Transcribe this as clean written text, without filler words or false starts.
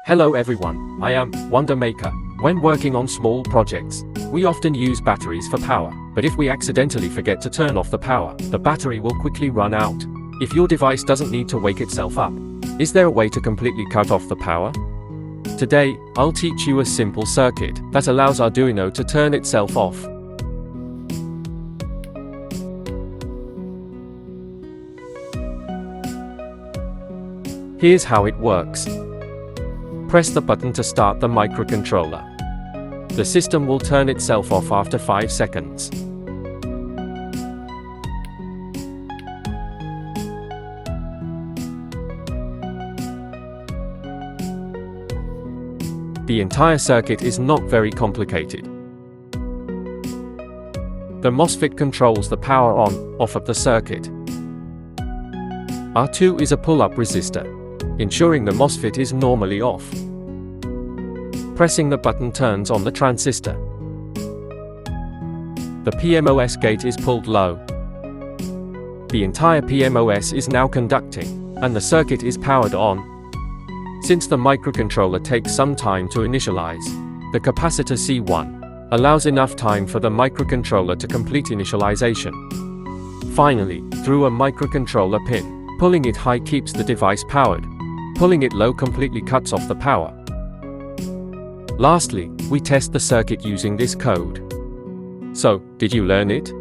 Hello everyone, I am Wonder Maker. When working on small projects, we often use batteries for power, but if we accidentally forget to turn off the power, the battery will quickly run out. If your device doesn't need to wake itself up, is there a way to completely cut off the power? Today, I'll teach you a simple circuit that allows Arduino to turn itself off. Here's how it works. Press the button to start the microcontroller. The system will turn itself off after 5 seconds. The entire circuit is not very complicated. The MOSFET controls the power on/off of the circuit. R2 is a pull-up resistor, ensuring the MOSFET is normally off. Pressing the button turns on the transistor. The PMOS gate is pulled low. The entire PMOS is now conducting, and the circuit is powered on. Since the microcontroller takes some time to initialize, the capacitor C1 allows enough time for the microcontroller to complete initialization. Finally, through a microcontroller pin, pulling it high keeps the device powered. Pulling it low completely cuts off the power. Lastly, we test the circuit using this code. So, did you learn it?